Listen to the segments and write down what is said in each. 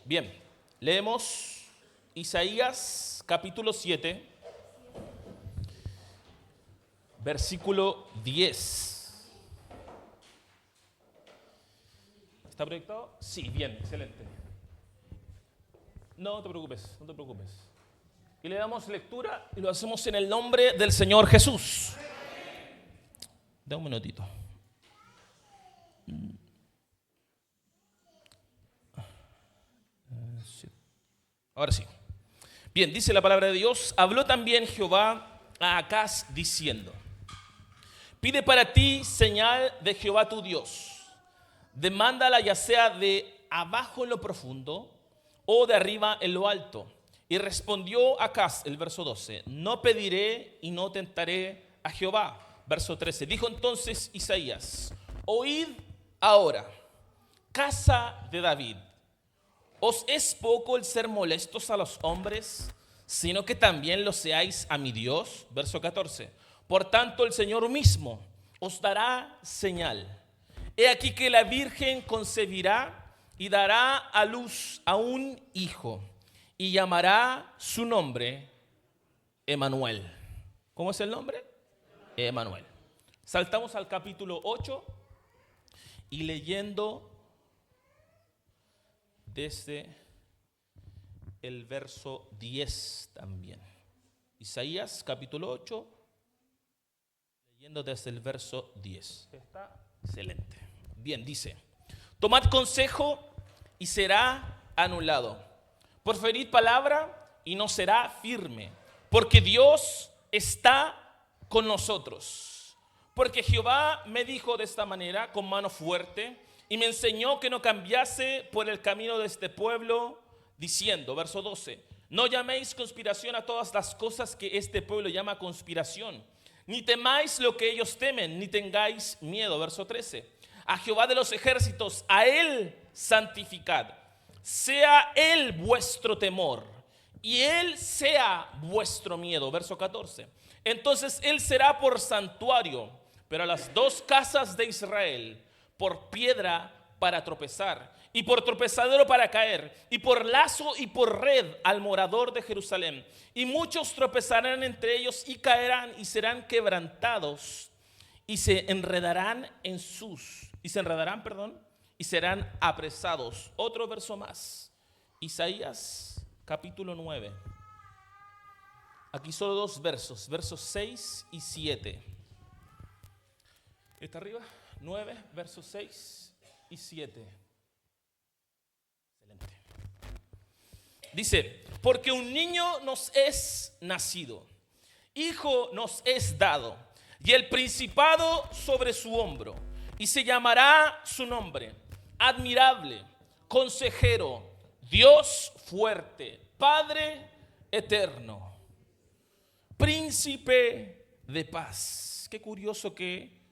Bien, leemos Isaías capítulo 7, versículo 10. ¿Está proyectado? Sí, bien, excelente. No te preocupes, no te preocupes. Y le damos lectura y lo hacemos en el nombre del Señor Jesús. Da un minutito. Ahora sí. Bien, dice la palabra de Dios, habló también Jehová a Acaz diciendo, pide para ti señal de Jehová tu Dios, demándala ya sea de abajo en lo profundo o de arriba en lo alto. Y respondió Acaz, el verso 12, no pediré y no tentaré a Jehová. Verso 13, dijo entonces Isaías, oíd ahora, casa de David. ¿Os es poco el ser molestos a los hombres, sino que también lo seáis a mi Dios? Verso 14. Por tanto, el Señor mismo os dará señal. He aquí que la Virgen concebirá y dará a luz a un hijo, y llamará su nombre Emmanuel. ¿Cómo es el nombre? Emmanuel. Saltamos al capítulo 8 y leyendo desde el verso 10 también. Isaías capítulo 8, leyendo desde el verso 10. Está excelente. Bien, dice, tomad consejo y será anulado. Proferid palabra y no será firme, porque Dios está con nosotros. Porque Jehová me dijo de esta manera, con mano fuerte, y me enseñó que no cambiase por el camino de este pueblo, diciendo, verso 12, no llaméis conspiración a todas las cosas que este pueblo llama conspiración, ni temáis lo que ellos temen, ni tengáis miedo. Verso 13, a Jehová de los ejércitos, a él santificad, sea él vuestro temor, y él sea vuestro miedo. Verso 14, entonces él será por santuario, pero a las dos casas de Israel, por piedra para tropezar, y por tropezadero para caer, y por lazo y por red al morador de Jerusalén. Y muchos tropezarán entre ellos y caerán y serán quebrantados, y se enredarán y serán apresados. Otro verso más, Isaías capítulo 9. Aquí solo dos versos, versos 6 y 7. ¿Está arriba? 9, versos 6 y 7. Excelente. Dice, porque un niño nos es nacido, hijo nos es dado, y el principado sobre su hombro, y se llamará su nombre, admirable, consejero, Dios fuerte, Padre eterno, príncipe de paz. Qué curioso que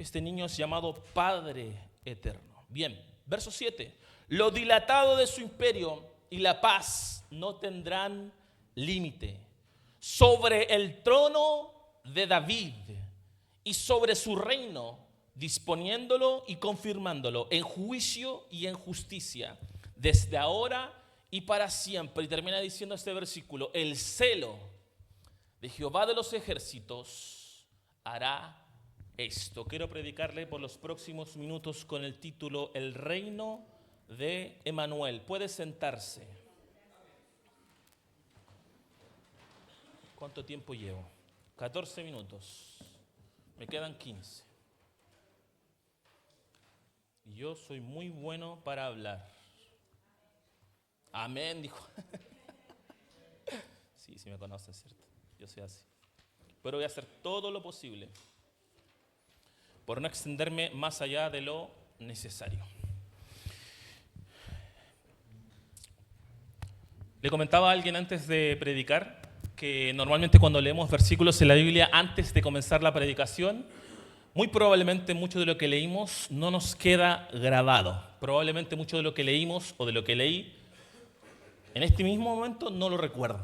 este niño es llamado Padre eterno. Bien, verso 7. Lo dilatado de su imperio y la paz no tendrán límite sobre el trono de David y sobre su reino, disponiéndolo y confirmándolo en juicio y en justicia, desde ahora y para siempre. Y termina diciendo este versículo, el celo de Jehová de los ejércitos hará esto. Quiero predicarle por los próximos minutos con el título El reino de Emmanuel. Puede sentarse. ¿Cuánto tiempo llevo? 14 minutos. Me quedan 15. Y yo soy muy bueno para hablar. Amén, dijo. Sí me conoces, ¿cierto? Yo soy así. Pero voy a hacer todo lo posible por no extenderme más allá de lo necesario. Le comentaba a alguien antes de predicar que normalmente cuando leemos versículos en la Biblia antes de comenzar la predicación, muy probablemente mucho de lo que leímos no nos queda grabado. Probablemente mucho de lo que leímos o de lo que leí en este mismo momento no lo recuerda.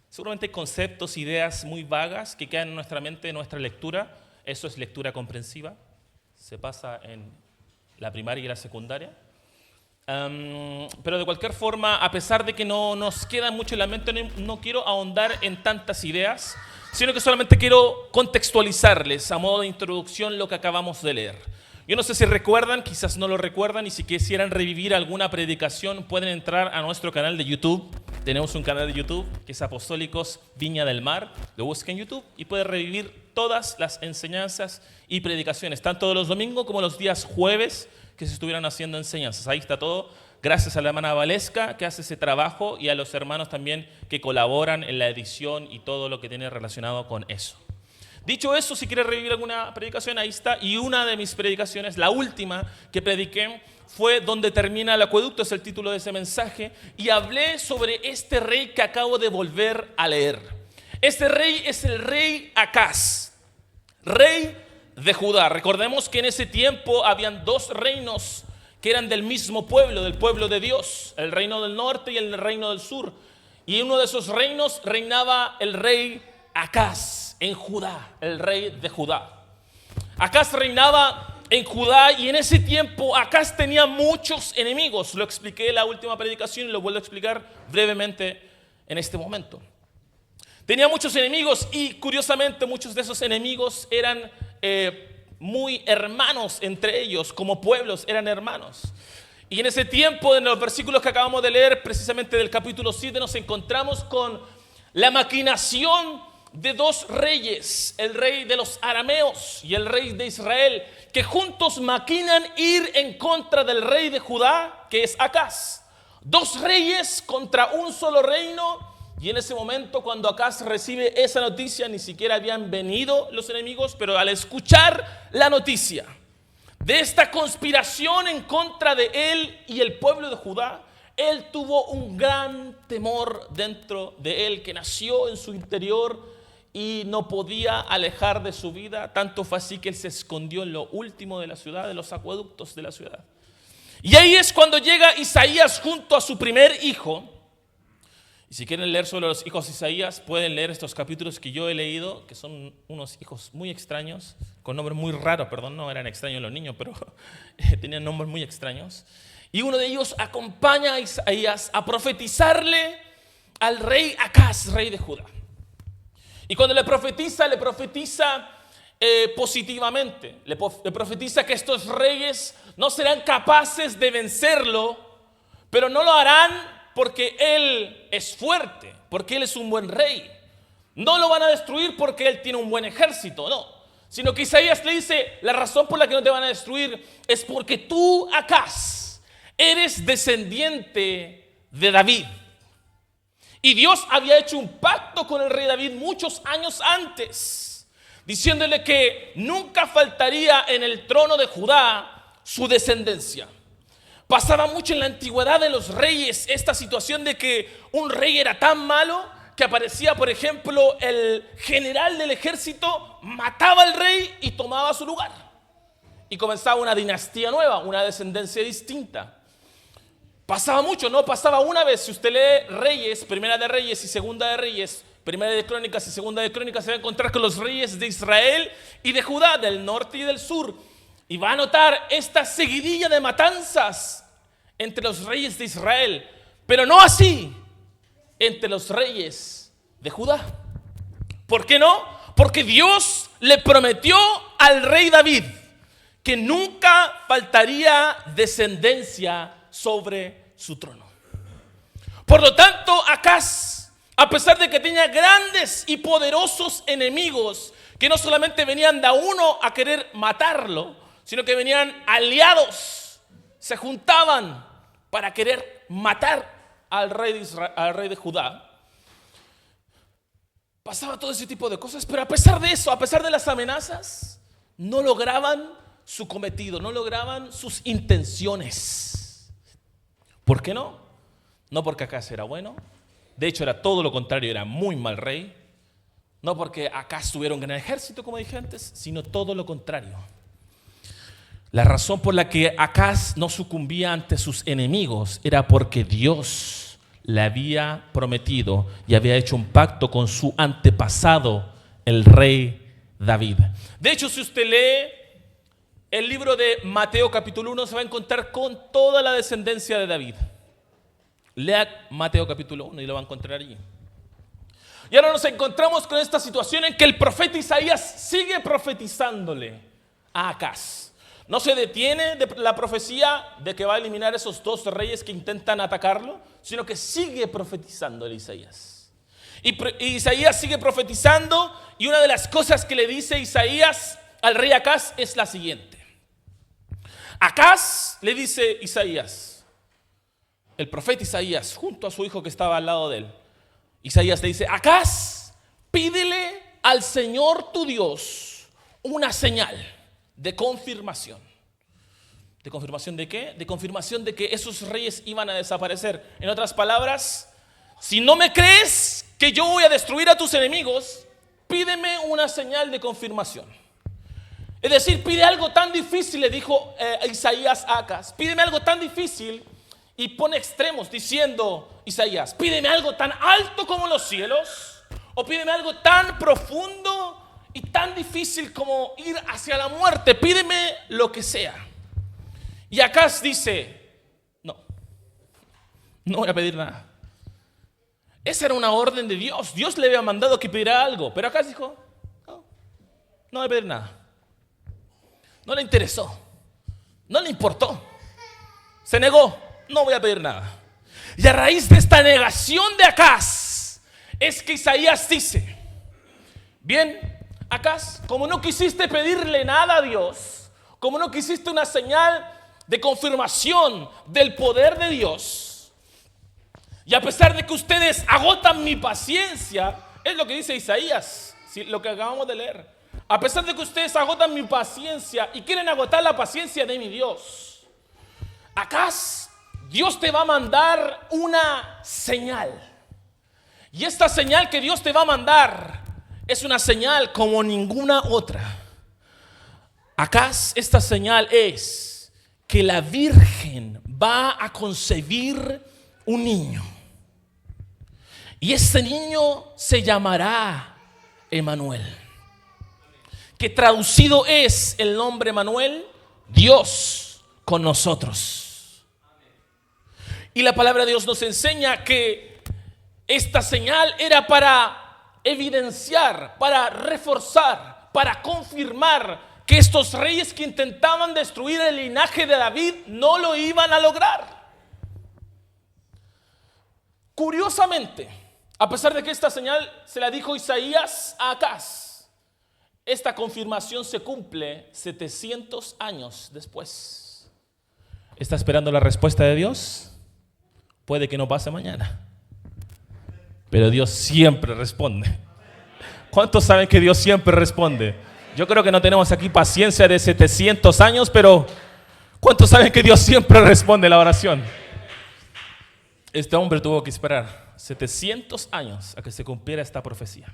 Seguramente hay conceptos, ideas muy vagas que quedan en nuestra mente, en nuestra lectura. Eso es lectura comprensiva, se pasa en la primaria y la secundaria. Pero de cualquier forma, a pesar de que no nos queda mucho en la mente, no quiero ahondar en tantas ideas, sino que solamente quiero contextualizarles a modo de introducción lo que acabamos de leer. Yo no sé si recuerdan, quizás no lo recuerdan, y si quisieran revivir alguna predicación, pueden entrar a nuestro canal de YouTube. Tenemos un canal de YouTube que es Apostólicos Viña del Mar. Lo busquen en YouTube y pueden revivir todas las enseñanzas y predicaciones, tanto los domingos como los días jueves que se estuvieran haciendo enseñanzas. Ahí está todo. Gracias a la hermana Valesca que hace ese trabajo y a los hermanos también que colaboran en la edición y todo lo que tiene relacionado con eso. Dicho eso, si quieres revivir alguna predicación, ahí está. Y una de mis predicaciones, la última que prediqué, fue Donde termina el acueducto, es el título de ese mensaje. Y hablé sobre este rey que acabo de volver a leer. Este rey es el rey Acaz, rey de Judá. Recordemos que en ese tiempo habían dos reinos que eran del mismo pueblo, del pueblo de Dios. El reino del norte y el reino del sur. Y en uno de esos reinos reinaba el rey Acaz. En Judá, el rey de Judá. Acaz reinaba en Judá y en ese tiempo Acaz tenía muchos enemigos. Lo expliqué en la última predicación y lo vuelvo a explicar brevemente en este momento. Tenía muchos enemigos y curiosamente muchos de esos enemigos eran muy hermanos entre ellos, como pueblos eran hermanos. Y en ese tiempo, en los versículos que acabamos de leer, precisamente del capítulo 7, nos encontramos con la maquinación de dos reyes, el rey de los arameos y el rey de Israel, que juntos maquinan ir en contra del rey de Judá, que es Acaz. Dos reyes contra un solo reino. Y en ese momento, cuando Acaz recibe esa noticia, ni siquiera habían venido los enemigos, pero al escuchar la noticia de esta conspiración en contra de él y el pueblo de Judá, él tuvo un gran temor dentro de él que nació en su interior y no podía alejar de su vida. Tanto fue así que él se escondió en lo último de la ciudad, de los acueductos de la ciudad. Y ahí es cuando llega Isaías junto a su primer hijo. Y si quieren leer sobre los hijos de Isaías, pueden leer estos capítulos que yo he leído, que son unos hijos muy extraños, con nombres muy raros, perdón, no eran extraños los niños, pero tenían nombres muy extraños. Y uno de ellos acompaña a Isaías a profetizarle al rey Acaz, rey de Judá. Y cuando le profetiza positivamente. Le profetiza que estos reyes no serán capaces de vencerlo, pero no lo harán porque él es fuerte, porque él es un buen rey. No lo van a destruir porque él tiene un buen ejército, no. Sino que Isaías le dice, la razón por la que no te van a destruir es porque tú, Acaz, eres descendiente de David. Y Dios había hecho un pacto con el rey David muchos años antes, diciéndole que nunca faltaría en el trono de Judá su descendencia. Pasaba mucho en la antigüedad de los reyes esta situación de que un rey era tan malo que aparecía, por ejemplo, el general del ejército, mataba al rey y tomaba su lugar. Y comenzaba una dinastía nueva, una descendencia distinta. Pasaba mucho, no pasaba una vez. Si usted lee Reyes, Primera de Reyes y Segunda de Reyes, Primera de Crónicas y Segunda de Crónicas, se va a encontrar con los reyes de Israel y de Judá, del norte y del sur. Y va a notar esta seguidilla de matanzas entre los reyes de Israel, pero no así entre los reyes de Judá. ¿Por qué no? Porque Dios le prometió al rey David que nunca faltaría descendencia sobre su trono. Por lo tanto, Acaz, a pesar de que tenía grandes y poderosos enemigos que no solamente venían de a uno a querer matarlo, sino que venían aliados, se juntaban para querer matar al rey de Israel, al rey de Judá. Pasaba todo ese tipo de cosas, pero a pesar de eso, a pesar de las amenazas, no lograban su cometido, no lograban sus intenciones. ¿Por qué no? No porque Acaz era bueno, de hecho era todo lo contrario, era muy mal rey. No porque Acaz tuviera un gran ejército, como dije antes, sino todo lo contrario. La razón por la que Acaz no sucumbía ante sus enemigos era porque Dios le había prometido y había hecho un pacto con su antepasado, el rey David. De hecho, si usted lee el libro de Mateo capítulo 1 se va a encontrar con toda la descendencia de David. Lea Mateo capítulo 1 y lo va a encontrar allí. Y ahora nos encontramos con esta situación en que el profeta Isaías sigue profetizándole a Acaz. No se detiene de la profecía de que va a eliminar esos dos reyes que intentan atacarlo, sino que sigue profetizándole a Isaías. Y Isaías sigue profetizando, y una de las cosas que le dice Isaías al rey Acaz es la siguiente. Acaz, le dice Isaías, el profeta Isaías, junto a su hijo que estaba al lado de él, Isaías le dice: Acaz, pídele al Señor tu Dios una señal de confirmación. ¿De confirmación de qué? De confirmación de que esos reyes iban a desaparecer. En otras palabras, si no me crees que yo voy a destruir a tus enemigos, pídeme una señal de confirmación. Es decir, pide algo tan difícil, le dijo Isaías a Acaz, pídeme algo tan difícil. Y pone extremos diciendo Isaías: pídeme algo tan alto como los cielos, o pídeme algo tan profundo y tan difícil como ir hacia la muerte. Pídeme lo que sea. Y Acaz dice: no voy a pedir nada. Esa era una orden de Dios. Dios le había mandado que pidiera algo, pero Acaz dijo: no voy a pedir nada. No le interesó, no le importó, se negó. No voy a pedir nada. Y a raíz de esta negación de Acaz es que Isaías dice: bien, Acaz, como no quisiste pedirle nada a Dios, como no quisiste una señal de confirmación del poder de Dios, y a pesar de que ustedes agotan mi paciencia, es lo que dice Isaías, lo que acabamos de leer, a pesar de que ustedes agotan mi paciencia y quieren agotar la paciencia de mi Dios, Acaz, Dios te va a mandar una señal. Y esta señal que Dios te va a mandar es una señal como ninguna otra. Acaz, esta señal es que la Virgen va a concebir un niño. Y ese niño se llamará Emmanuel, que traducido es el nombre Emmanuel, Dios con nosotros. Y la palabra de Dios nos enseña que esta señal era para evidenciar, para reforzar, para confirmar que estos reyes que intentaban destruir el linaje de David no lo iban a lograr. Curiosamente, a pesar de que esta señal se la dijo Isaías a Acaz, esta confirmación se cumple 700 años después. ¿Está esperando la respuesta de Dios? Puede que no pase mañana, pero Dios siempre responde. ¿Cuántos saben que Dios siempre responde? Yo creo que no tenemos aquí paciencia de 700 años, pero ¿cuántos saben que Dios siempre responde la oración? Este hombre tuvo que esperar 700 años a que se cumpliera esta profecía.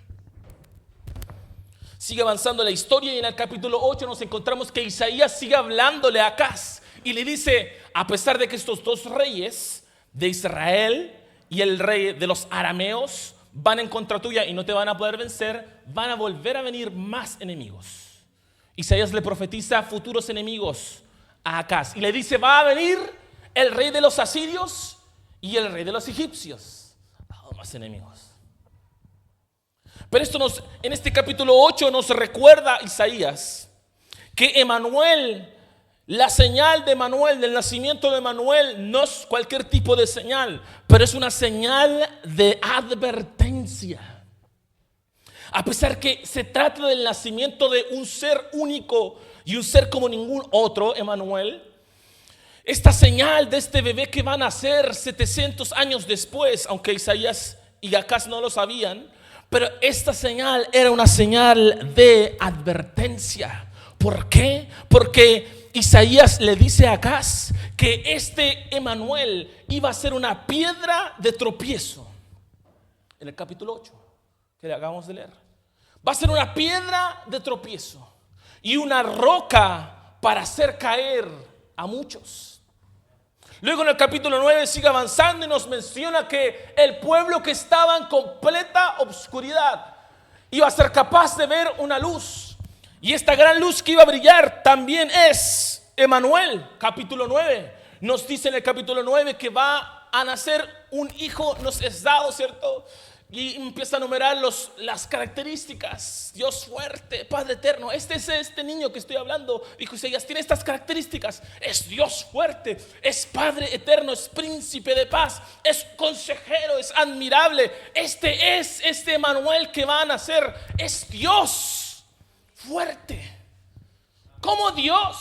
Sigue avanzando la historia y en el capítulo 8 nos encontramos que Isaías sigue hablándole a Acaz y le dice: a pesar de que estos dos reyes de Israel y el rey de los arameos van en contra tuya y no te van a poder vencer, van a volver a venir más enemigos. Isaías le profetiza futuros enemigos a Acaz y le dice: va a venir el rey de los asirios y el rey de los egipcios. Más enemigos. Pero esto en este capítulo 8 nos recuerda Isaías que Emmanuel, la señal de Emmanuel, del nacimiento de Emmanuel, no es cualquier tipo de señal, pero es una señal de advertencia. A pesar que se trata del nacimiento de un ser único y un ser como ningún otro, Emmanuel, esta señal de este bebé que va a nacer 700 años después, aunque Isaías y Acaz no lo sabían, pero esta señal era una señal de advertencia. ¿Por qué? Porque Isaías le dice a Acaz que este Emmanuel iba a ser una piedra de tropiezo. En el capítulo 8 que le acabamos de leer, va a ser una piedra de tropiezo y una roca para hacer caer a muchos. Luego en el capítulo 9 sigue avanzando y nos menciona que el pueblo que estaba en completa obscuridad iba a ser capaz de ver una luz. Y esta gran luz que iba a brillar también es Emanuel. Capítulo 9 nos dice en el capítulo 9 que va a nacer un hijo, nos es dado, ¿cierto? Y empieza a enumerar las características. Dios fuerte, Padre eterno. Este es este niño que estoy hablando. Dijo Isaías, tiene estas características. Es Dios fuerte, es Padre eterno, es príncipe de paz, es consejero, es admirable. Este es este Emanuel que va a nacer. Es Dios fuerte. ¿Cómo Dios?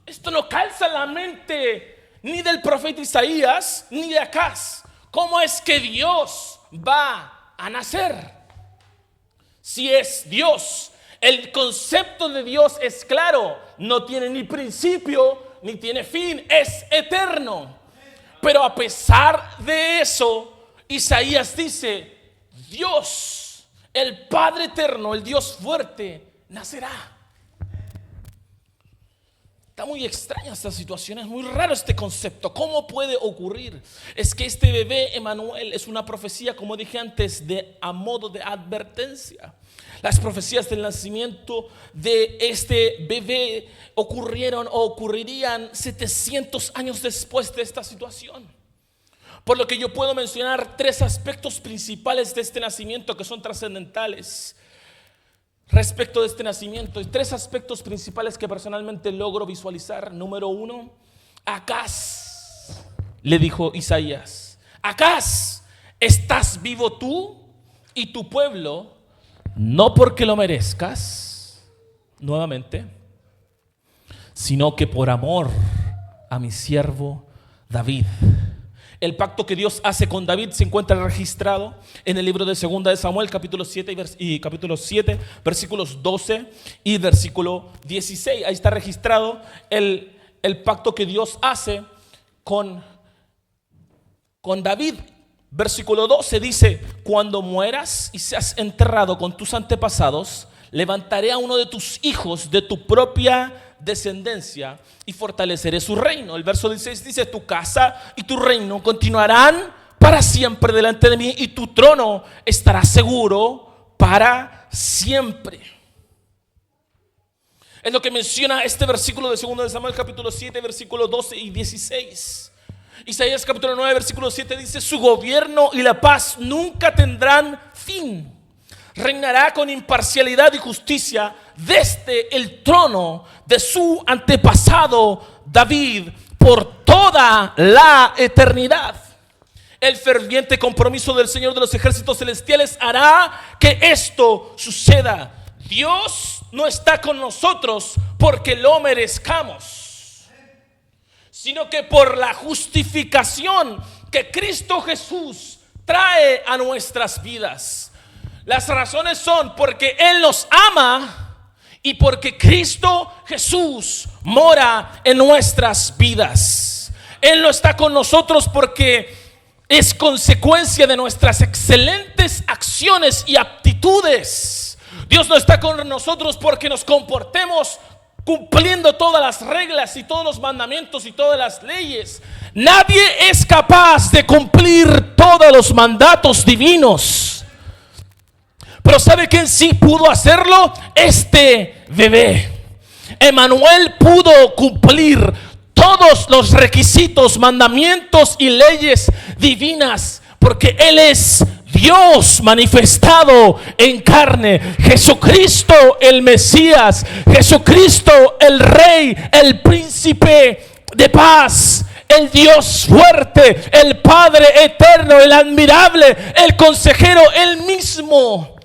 Esto no calza en la mente ni del profeta Isaías ni de Acaz. ¿Cómo es que Dios va a nacer? Si es Dios, el concepto de Dios es claro, no tiene ni principio ni tiene fin, es eterno. Pero a pesar de eso, Isaías dice, Dios, el Padre eterno, el Dios fuerte, nacerá. Está muy extraña esta situación, es muy raro este concepto. ¿Cómo puede ocurrir? Es que este bebé Emanuel es una profecía, como dije antes, a modo de advertencia. Las profecías del nacimiento de este bebé ocurrirían 700 años después de esta situación. Por lo que yo puedo mencionar 3 aspectos principales de este nacimiento que son trascendentales. Respecto de este nacimiento, hay 3 aspectos principales que personalmente logro visualizar. Número 1, Acaz, le dijo Isaías, Acaz, estás vivo tú y tu pueblo, no porque lo merezcas, nuevamente, sino que por amor a mi siervo David. El pacto que Dios hace con David se encuentra registrado en el libro de 2 de Samuel, capítulo 7, versículos 12 y versículo 16. Ahí está registrado el pacto que Dios hace con David. Versículo 12 dice, cuando mueras y seas enterrado con tus antepasados, levantaré a uno de tus hijos de tu propia descendencia y fortaleceré su reino. El verso 16 dice, tu casa y tu reino continuarán para siempre delante de mí y tu trono estará seguro para siempre. Es lo que menciona este versículo de 2 de Samuel capítulo 7 versículos 12 y 16. Isaías capítulo 9 versículo 7 dice, su gobierno y la paz nunca tendrán fin. Reinará con imparcialidad y justicia desde el trono de su antepasado David por toda la eternidad. El ferviente compromiso del Señor de los ejércitos celestiales hará que esto suceda. Dios no está con nosotros porque lo merezcamos, sino que por la justificación que Cristo Jesús trae a nuestras vidas. Las razones son porque Él nos ama y porque Cristo Jesús mora en nuestras vidas. Él no está con nosotros porque es consecuencia de nuestras excelentes acciones y aptitudes. Dios no está con nosotros porque nos comportemos cumpliendo todas las reglas y todos los mandamientos y todas las leyes. Nadie es capaz de cumplir todos los mandatos divinos. Pero ¿sabe quién sí pudo hacerlo? Este bebé. Emanuel pudo cumplir todos los requisitos, mandamientos y leyes divinas, porque Él es Dios manifestado en carne. Jesucristo el Mesías, Jesucristo el Rey, el Príncipe de paz, el Dios fuerte, el Padre eterno, el admirable, el consejero, Él mismo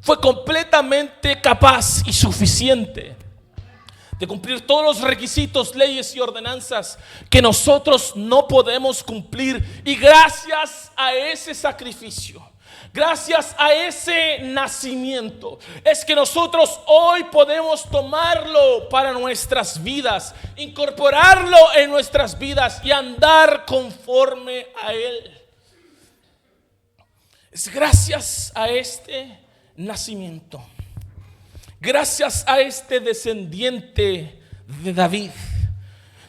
fue completamente capaz y suficiente de cumplir todos los requisitos, leyes y ordenanzas que nosotros no podemos cumplir. Y gracias a ese sacrificio, gracias a ese nacimiento, es que nosotros hoy podemos tomarlo para nuestras vidas, incorporarlo en nuestras vidas y andar conforme a Él. Es gracias a este nacimiento, gracias a este descendiente de David.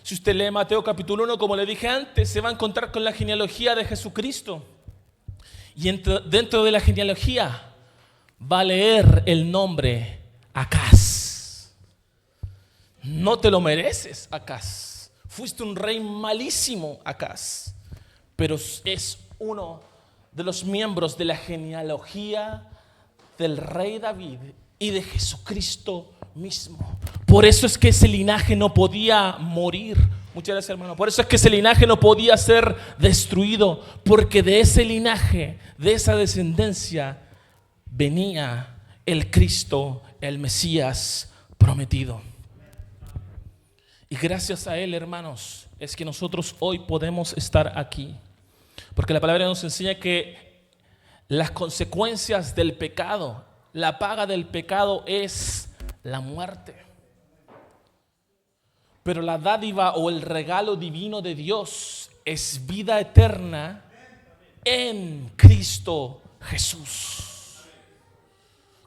Si usted lee Mateo capítulo 1, como le dije antes, se va a encontrar con la genealogía de Jesucristo. Y dentro de la genealogía va a leer el nombre Acaz. no te lo mereces, Acaz. Fuiste un rey malísimo, Acaz. Pero es uno de los miembros de la genealogía del rey David y de Jesucristo mismo. Por eso es que ese linaje no podía morir. Muchas gracias, hermano. Por eso es que ese linaje no podía ser destruido, porque de ese linaje, de esa descendencia, venía el Cristo, el Mesías prometido. Y gracias a Él, hermanos, es que nosotros hoy podemos estar aquí. Porque la palabra nos enseña que las consecuencias del pecado, la paga del pecado es la muerte. Pero la dádiva o el regalo divino de Dios es vida eterna en Cristo Jesús.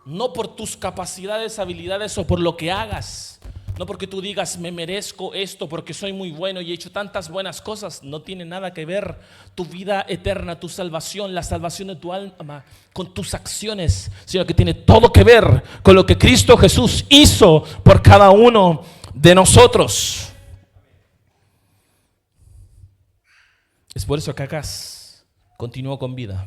No por tus capacidades, habilidades o por lo que hagas. No porque tú digas, me merezco esto porque soy muy bueno y he hecho tantas buenas cosas. No tiene nada que ver tu vida eterna, tu salvación, la salvación de tu alma con tus acciones, sino que tiene todo que ver con lo que Cristo Jesús hizo por cada uno de nosotros. Es por eso que Acaz continuó con vida.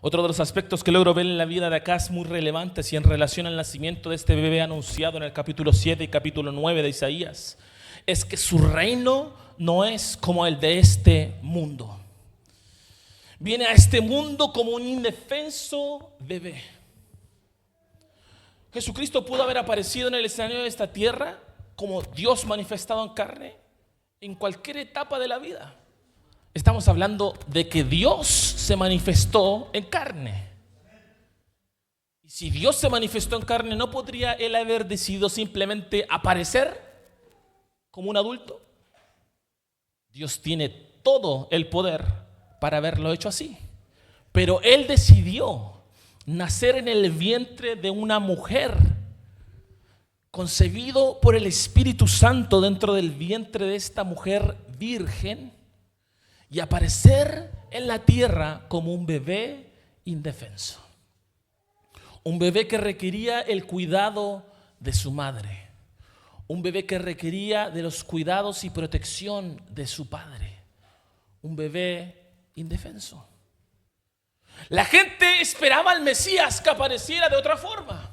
Otro de los aspectos que logro ver en la vida de Acaz muy relevantes y en relación al nacimiento de este bebé anunciado en el capítulo 7 y capítulo 9 de Isaías es que su reino no es como el de este mundo. Viene a este mundo como un indefenso bebé. Jesucristo pudo haber aparecido en el escenario de esta tierra como Dios manifestado en carne en cualquier etapa de la vida. Estamos hablando de que Dios se manifestó en carne. Y si Dios se manifestó en carne, ¿no podría Él haber decidido simplemente aparecer como un adulto? Dios tiene todo el poder para haberlo hecho así. Pero Él decidió nacer en el vientre de una mujer, concebido por el Espíritu Santo dentro del vientre de esta mujer virgen, y aparecer en la tierra como un bebé indefenso. Un bebé que requería el cuidado de su madre. Un bebé que requería de los cuidados y protección de su padre. Un bebé indefenso. La gente esperaba al Mesías que apareciera de otra forma.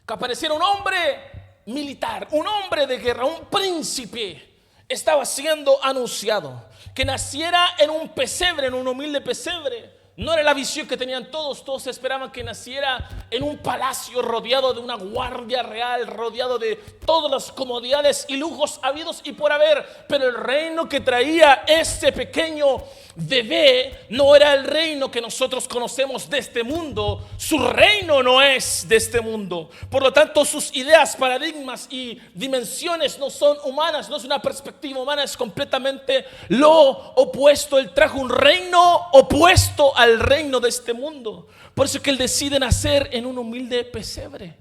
Que apareciera un hombre militar, un hombre de guerra, un príncipe. Estaba siendo anunciado. Que naciera en un pesebre, en un humilde pesebre. No era la visión que tenían todos. Todos esperaban que naciera en un palacio rodeado de una guardia real, rodeado de todas las comodidades y lujos habidos y por haber. Pero el reino que traía ese pequeño bebé no era el reino que nosotros conocemos de este mundo. Su reino no es de este mundo. Por lo tanto, sus ideas, paradigmas y dimensiones no son humanas, no es una perspectiva humana, es completamente lo opuesto. Él trajo un reino opuesto al reino de este mundo. Por eso es que Él decide nacer en un humilde pesebre.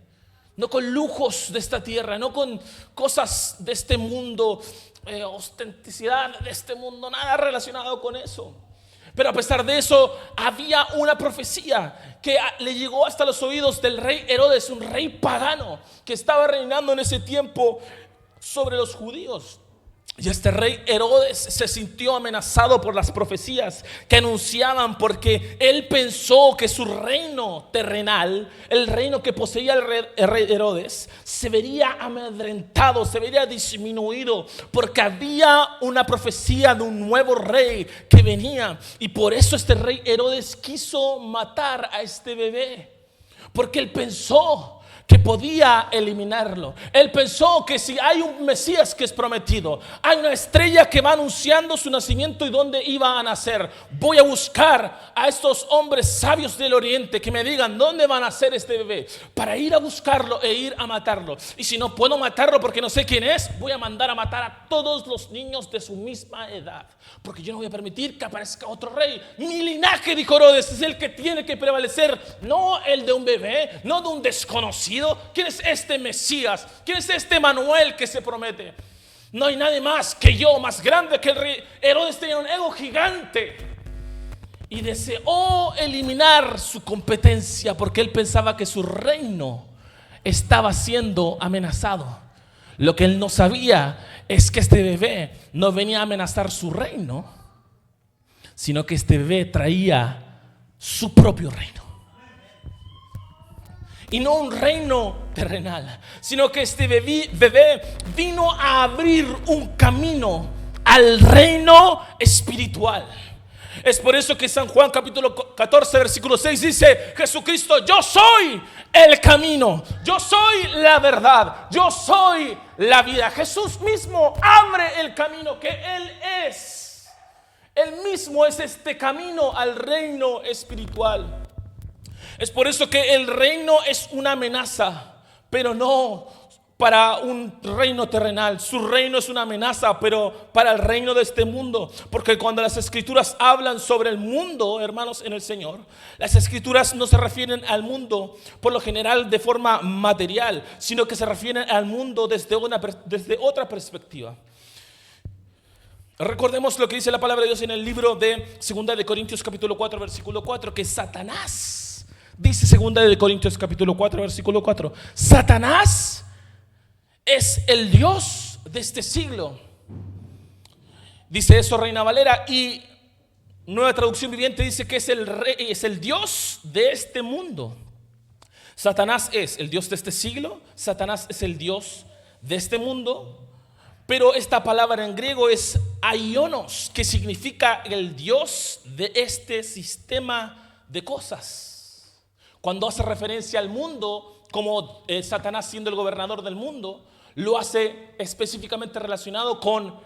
No con lujos de esta tierra, no con cosas de este mundo, ostenticidad de este mundo, nada relacionado con eso. Pero a pesar de eso, había una profecía que le llegó hasta los oídos del rey Herodes, un rey pagano que estaba reinando en ese tiempo sobre los judíos. Y este rey Herodes se sintió amenazado por las profecías que anunciaban, porque él pensó que su reino terrenal, el reino que poseía el rey Herodes, se vería amedrentado, se vería disminuido, porque había una profecía de un nuevo rey que venía. Y por eso este rey Herodes quiso matar a este bebé, porque él pensó que podía eliminarlo. Él pensó que si hay un Mesías que es prometido, hay una estrella que va anunciando su nacimiento y dónde iba a nacer, voy a buscar a estos hombres sabios del oriente que me digan dónde va a nacer este bebé, para ir a buscarlo e ir a matarlo. Y si no puedo matarlo porque no sé quién es, voy a mandar a matar a todos los niños de su misma edad, porque yo no voy a permitir que aparezca otro rey. Mi linaje, dijo Herodes, es el que tiene que prevalecer, no el de un bebé, no de un desconocido. ¿Quién es este Mesías? ¿Quién es este Manuel que se promete? No hay nadie más que yo, más grande que el rey. Herodes tenía un ego gigante y deseó eliminar su competencia, porque él pensaba que su reino estaba siendo amenazado. Lo que él no sabía es que este bebé no venía a amenazar su reino, sino que este bebé traía su propio reino. Y no un reino terrenal, sino que este bebé vino a abrir un camino al reino espiritual. Es por eso que San Juan capítulo 14 versículo 6 dice: Jesucristo, yo soy el camino, yo soy la verdad, yo soy la vida. Jesús mismo abre el camino que Él es. Él mismo es este camino al reino espiritual. Es por eso que el reino es una amenaza, pero no para un reino terrenal. Su reino es una amenaza, pero para el reino de este mundo. Porque cuando las escrituras hablan sobre el mundo, hermanos en el Señor, las escrituras no se refieren al mundo por lo general de forma material, sino que se refieren al mundo desde otra perspectiva. Recordemos lo que dice la palabra de Dios en el libro de 2 de Corintios capítulo 4 versículo 4, que Satanás, dice 2 de Corintios capítulo 4 versículo 4, Satanás es el Dios de este siglo. Dice eso Reina Valera, y Nueva Traducción Viviente dice que es el rey, es el Dios de este mundo. Satanás es el Dios de este siglo, Satanás es el Dios de este mundo. Pero esta palabra en griego es aionos, que significa el Dios de este sistema de cosas. Cuando hace referencia al mundo, como Satanás siendo el gobernador del mundo, lo hace específicamente relacionado con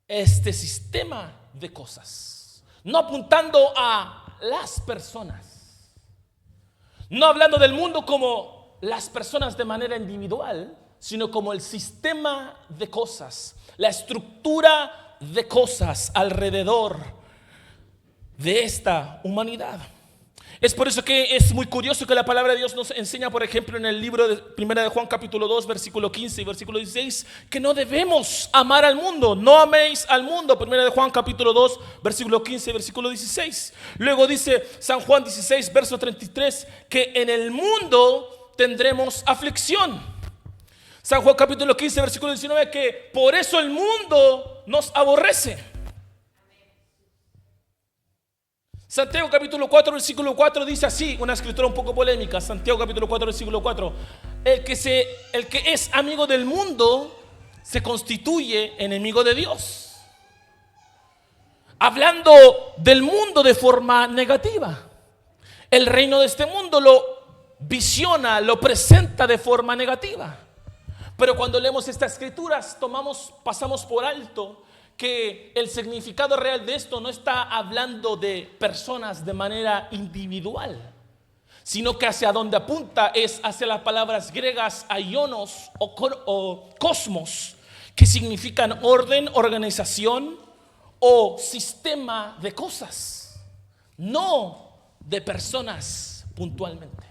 este sistema de cosas, no apuntando a las personas, no hablando del mundo como las personas de manera individual, sino como el sistema de cosas, la estructura de cosas alrededor de esta humanidad. Es por eso que es muy curioso que la palabra de Dios nos enseña, por ejemplo, en el libro de 1 de Juan capítulo 2 versículo 15 y versículo 16, que no debemos amar al mundo. No améis al mundo. 1 de Juan capítulo 2 versículo 15 y versículo 16. Luego dice San Juan 16 verso 33, que en el mundo tendremos aflicción. San Juan capítulo 15 versículo 19, que por eso el mundo nos aborrece. Santiago capítulo 4 versículo 4 dice así, una escritura un poco polémica. Santiago capítulo 4 versículo 4, el que es amigo del mundo se constituye enemigo de Dios. Hablando del mundo de forma negativa. El reino de este mundo lo visiona, lo presenta de forma negativa. Pero cuando leemos estas escrituras pasamos por alto que el significado real de esto no está hablando de personas de manera individual, sino que hacia donde apunta es hacia las palabras griegas aionos o cosmos, que significan orden, organización o sistema de cosas, no de personas puntualmente.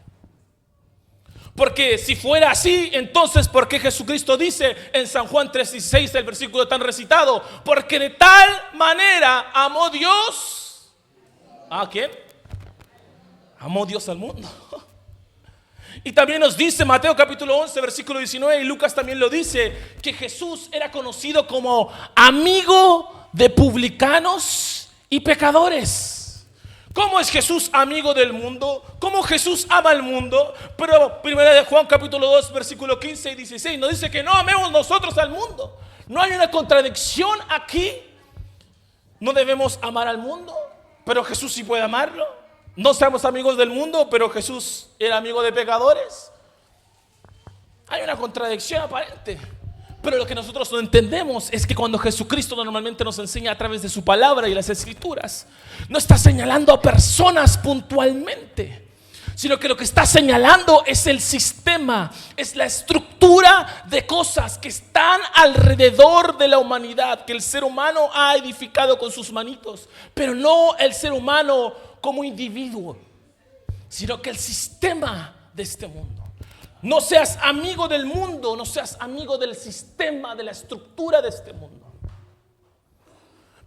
Porque si fuera así, entonces ¿por qué Jesucristo dice en San Juan 3:16, el versículo tan recitado? Porque de tal manera amó Dios. ¿A quién? Amó Dios al mundo. Y también nos dice Mateo capítulo 11 versículo 19, y Lucas también lo dice, que Jesús era conocido como amigo de publicanos y pecadores. ¿Cómo es Jesús amigo del mundo? ¿Cómo Jesús ama al mundo? Pero 1 de Juan capítulo 2 versículo 15 y 16 nos dice que no amemos nosotros al mundo. ¿No hay una contradicción aquí? No debemos amar al mundo, pero Jesús sí puede amarlo. No seamos amigos del mundo, pero Jesús era amigo de pecadores. Hay una contradicción aparente. Pero lo que nosotros no entendemos es que cuando Jesucristo normalmente nos enseña a través de su palabra y las escrituras, no está señalando a personas puntualmente, sino que lo que está señalando es el sistema, es la estructura de cosas que están alrededor de la humanidad, que el ser humano ha edificado con sus manitos, pero no el ser humano como individuo, sino que el sistema de este mundo. No seas amigo del mundo, no seas amigo del sistema, de la estructura de este mundo.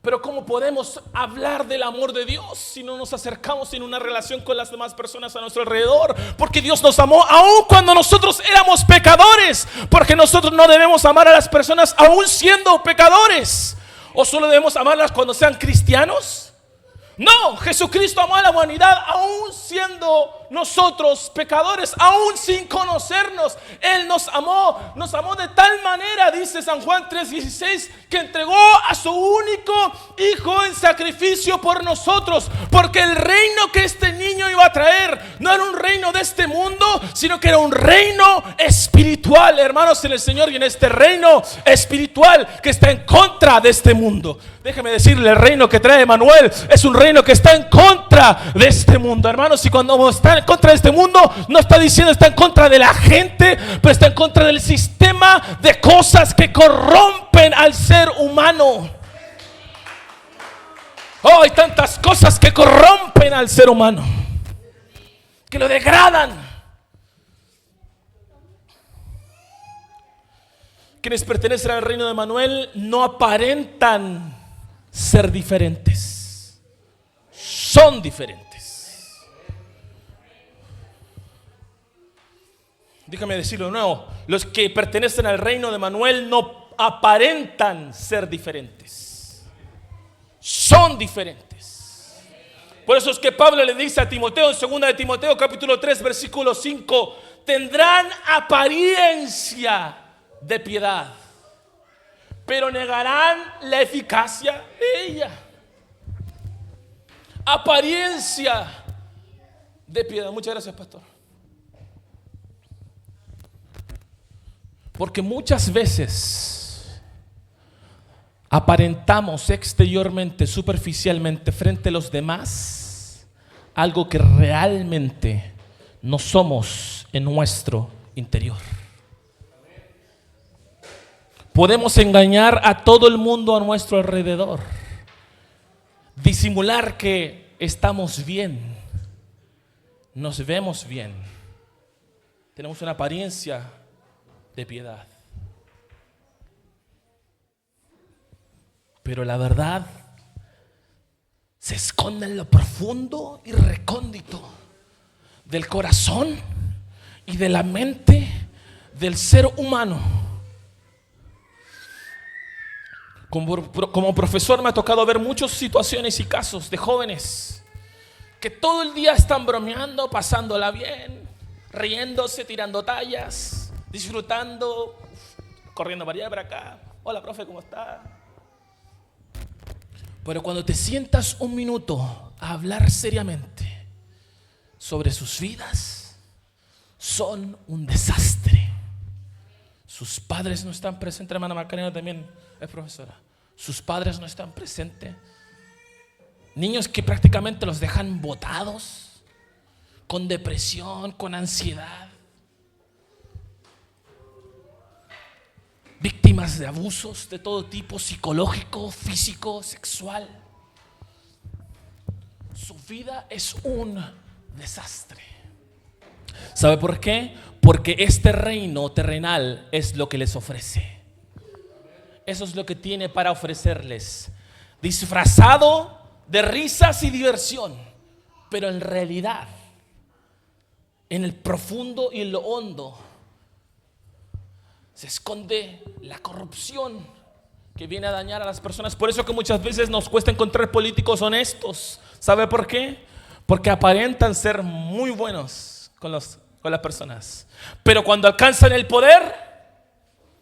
Pero ¿cómo podemos hablar del amor de Dios si no nos acercamos en una relación con las demás personas a nuestro alrededor? Porque Dios nos amó aún cuando nosotros éramos pecadores. Porque nosotros no debemos amar a las personas aún siendo pecadores. ¿O solo debemos amarlas cuando sean cristianos? No, Jesucristo amó a la humanidad aún siendo nosotros pecadores, aún sin conocernos. Él nos amó de tal manera, dice San Juan 3:16, que entregó a su único Hijo en sacrificio por nosotros. Porque el reino que este niño iba a traer no era un reino de este mundo, sino que era un reino espiritual, hermanos, en el Señor. Y en este reino espiritual que está en contra de este mundo. Déjeme decirle, el reino que trae Emmanuel es un reino que está en contra de este mundo, hermanos. Y cuando está en contra de este mundo, no está diciendo está en contra de la gente, pero está en contra del sistema de cosas que corrompen al ser humano. Oh, hay tantas cosas que corrompen al ser humano, que lo degradan. Quienes pertenecen al reino de Emmanuel no aparentan ser diferentes, son diferentes. Déjame decirlo de nuevo, los que pertenecen al reino de Emmanuel no aparentan ser diferentes, son diferentes. Por eso es que Pablo le dice a Timoteo en 2 de Timoteo capítulo 3 versículo 5: tendrán apariencia de piedad, pero negarán la eficacia de ella. Apariencia de piedad. Muchas gracias, pastor. Porque muchas veces aparentamos exteriormente, superficialmente, frente a los demás, algo que realmente no somos en nuestro interior. Podemos engañar a todo el mundo a nuestro alrededor, disimular que estamos bien, nos vemos bien, tenemos una apariencia de piedad. Pero la verdad se esconde en lo profundo y recóndito del corazón y de la mente del ser humano. Como profesor me ha tocado ver muchas situaciones y casos de jóvenes que todo el día están bromeando, pasándola bien, riéndose, tirando tallas, disfrutando, corriendo para allá, para acá. Hola, profe, ¿cómo está? Pero cuando te sientas un minuto a hablar seriamente sobre sus vidas, son un desastre. Sus padres no están presentes, hermana Macarena también es profesora. Sus padres no están presentes. Niños que prácticamente los dejan botados, con depresión, con ansiedad. Víctimas de abusos de todo tipo, psicológico, físico, sexual. Su vida es un desastre. ¿Sabe por qué? Porque este reino terrenal es lo que les ofrece. Eso es lo que tiene para ofrecerles, disfrazado de risas y diversión, pero en realidad, en el profundo y en lo hondo, se esconde la corrupción que viene a dañar a las personas. Por eso que muchas veces nos cuesta encontrar políticos honestos. ¿Sabe por qué? Porque aparentan ser muy buenos con las personas, pero cuando alcanzan el poder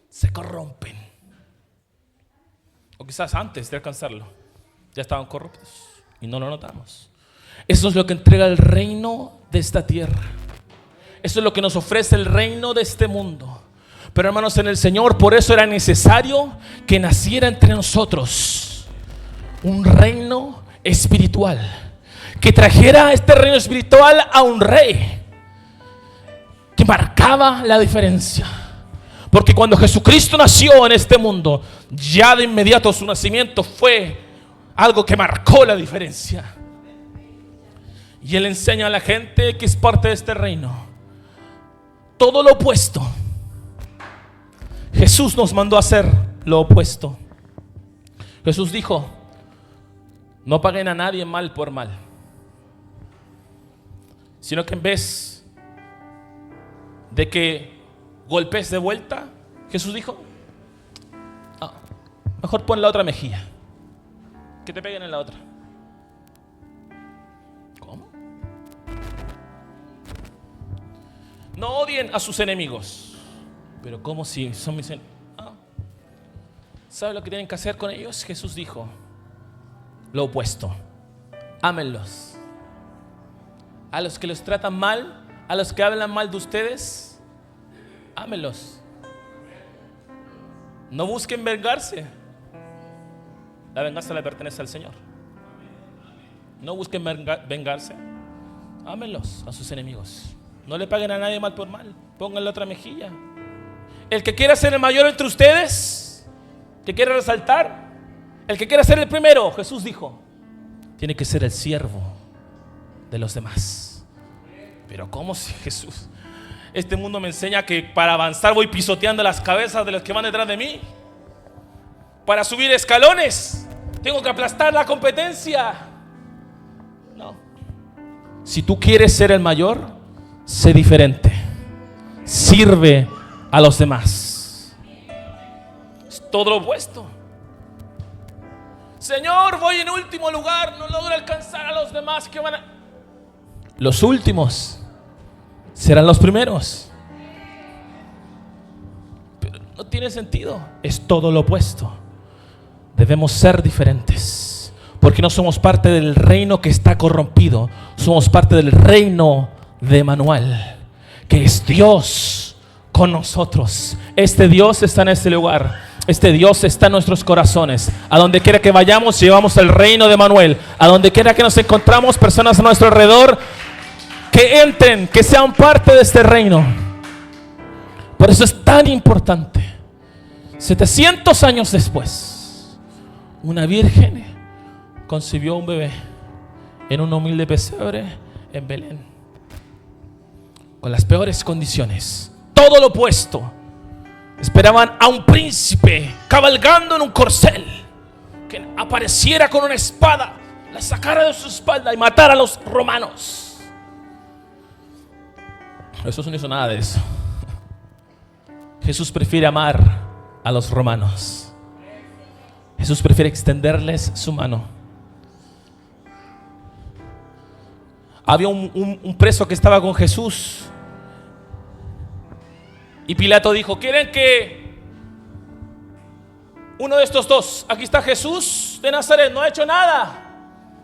se corrompen. O quizás antes de alcanzarlo ya estaban corruptos y no lo notamos. Eso es lo que entrega el reino de esta tierra. Eso es lo que nos ofrece el reino de este mundo. Pero hermanos, en el Señor, por eso era necesario que naciera entre nosotros un reino espiritual, que trajera este reino espiritual a un rey que marcaba la diferencia. Porque cuando Jesucristo nació en este mundo, ya de inmediato su nacimiento fue algo que marcó la diferencia. Y Él enseña a la gente que es parte de este reino todo lo opuesto. Jesús nos mandó a hacer lo opuesto. Jesús dijo: No paguen a nadie mal por mal, sino que en vez de que golpes de vuelta, Jesús dijo, mejor pon la otra mejilla, que te peguen en la otra. ¿Cómo? No odien a sus enemigos. Pero ¿cómo si son mis enemigos? ¿Sabe lo que tienen que hacer con ellos? Jesús dijo lo opuesto: ámenlos. A los que los tratan mal, a los que hablan mal de ustedes, ámenlos. No busquen vengarse. La venganza le pertenece al Señor. No busquen vengarse. Ámenlos a sus enemigos. No le paguen a nadie mal por mal. Pónganle otra mejilla. El que quiera ser el mayor entre ustedes, que quiera resaltar, el que quiera ser el primero, Jesús dijo, tiene que ser el siervo de los demás. Pero ¿cómo si Jesús? Este mundo me enseña que para avanzar voy pisoteando las cabezas de los que van detrás de mí. Para subir escalones tengo que aplastar la competencia. No. Si tú quieres ser el mayor, sé diferente. Sirve a los demás. Es todo lo opuesto. Señor, voy en último lugar, no logro alcanzar a los demás que van a... Los últimos serán los primeros. Pero no tiene sentido. Es todo lo opuesto. Debemos ser diferentes, porque no somos parte del reino que está corrompido. Somos parte del reino de Emmanuel, que es Dios con nosotros. Este Dios está en este lugar. Este Dios está en nuestros corazones. A donde quiera que vayamos, llevamos el reino de Emmanuel. A donde quiera que nos encontramos, personas a nuestro alrededor que entren, que sean parte de este reino. Por eso es tan importante. 700 años después, una virgen concibió un bebé en un humilde pesebre en Belén, con las peores condiciones. Todo lo opuesto. Esperaban a un príncipe cabalgando en un corcel, que apareciera con una espada, la sacara de su espalda y matara a los romanos. Jesús no hizo nada de eso. Jesús prefiere amar a los romanos. Jesús prefiere extenderles su mano. Había un preso que estaba con Jesús, y Pilato dijo, ¿quieren que uno de estos dos, aquí está Jesús de Nazaret, no ha hecho nada,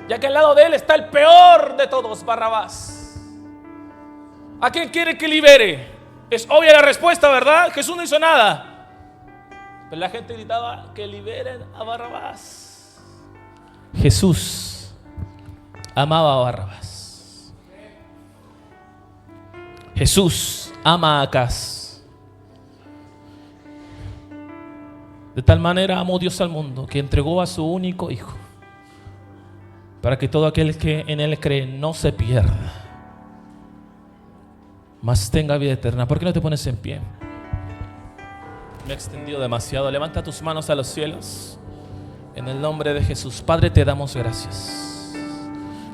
ya que al lado de él está el peor de todos, Barrabás? ¿A quién quiere que libere? Es obvia la respuesta, ¿verdad? Jesús no hizo nada. Pero la gente gritaba que liberen a Barrabás. Jesús amaba a Barrabás. Jesús ama a Acaz. De tal manera amó Dios al mundo que entregó a su único Hijo, para que todo aquel que en Él cree no se pierda, mas tenga vida eterna. ¿Por qué no te pones en pie? Me he extendido demasiado. Levanta tus manos a los cielos. En el nombre de Jesús. Padre, te damos gracias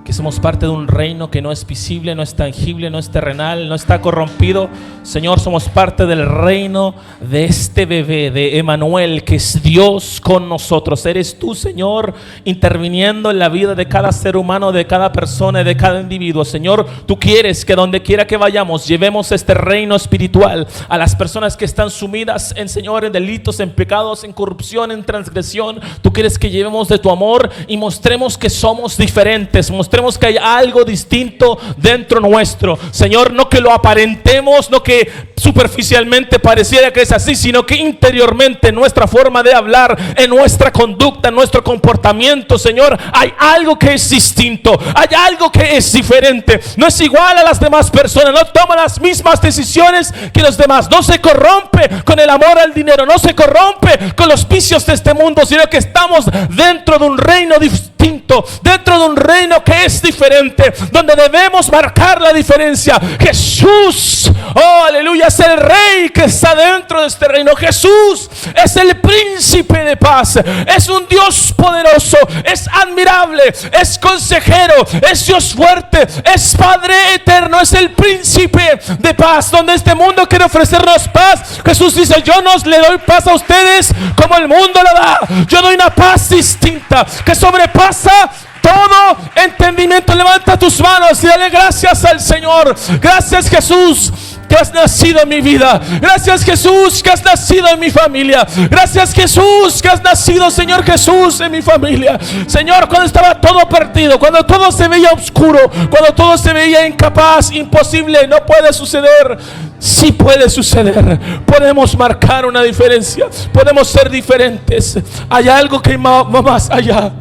que somos parte de un reino que no es visible, no es tangible, no es terrenal, no está corrompido. Señor, somos parte del reino de este bebé, de Emmanuel, que es Dios con nosotros. Eres tú, Señor, interviniendo en la vida de cada ser humano, de cada persona, de cada individuo. Señor, tú quieres que donde quiera que vayamos, llevemos este reino espiritual a las personas que están sumidas en, Señor, en delitos, en pecados, en corrupción, en transgresión. Tú quieres que llevemos de tu amor y mostremos que somos diferentes, mostremos que hay algo distinto dentro nuestro. Señor, no que lo aparentemos, no que superficialmente pareciera que es así, sino que interiormente en nuestra forma de hablar, en nuestra conducta, en nuestro comportamiento, Señor, hay algo que es distinto, hay algo que es diferente. No es igual a las demás personas, no toma las mismas decisiones que los demás, no se corrompe con el amor al dinero, no se corrompe con los vicios de este mundo, sino que estamos dentro de un reino distinto, distinto, dentro de un reino que es diferente, donde debemos marcar la diferencia. Jesús, oh aleluya, es el rey que está dentro de este reino. Jesús es el príncipe de paz, es un Dios poderoso, es admirable, es consejero, es Dios fuerte, es Padre eterno, es el príncipe de paz. Donde este mundo quiere ofrecernos paz, Jesús dice: yo no le doy paz a ustedes como el mundo la da. Yo doy una paz distinta que sobrepasa todo entendimiento. Levanta tus manos y dale gracias al Señor. Gracias, Jesús, que has nacido en mi vida. Gracias, Jesús, que has nacido en mi familia. Gracias, Jesús, que has nacido, Señor Jesús, en mi familia. Señor, cuando estaba todo perdido, cuando todo se veía oscuro, cuando todo se veía incapaz, imposible, no puede suceder. Sí puede suceder. Podemos marcar una diferencia. Podemos ser diferentes. Hay algo que va más allá.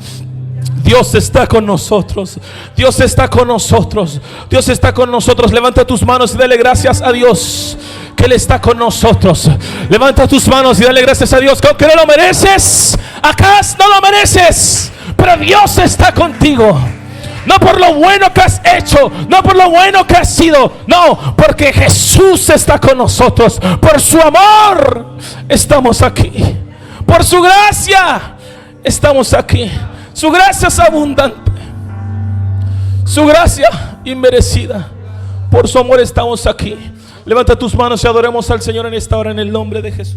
Dios está con nosotros. Dios está con nosotros. Dios está con nosotros. Levanta tus manos y dale gracias a Dios que Él está con nosotros. Levanta tus manos y dale gracias a Dios. Aunque no lo mereces, acá no lo mereces, pero Dios está contigo. No por lo bueno que has hecho, no por lo bueno que has sido, no, porque Jesús está con nosotros. Por su amor estamos aquí. Por su gracia estamos aquí. Su gracia es abundante, su gracia inmerecida. Por su amor estamos aquí. Levanta tus manos y adoremos al Señor en esta hora, en el nombre de Jesús.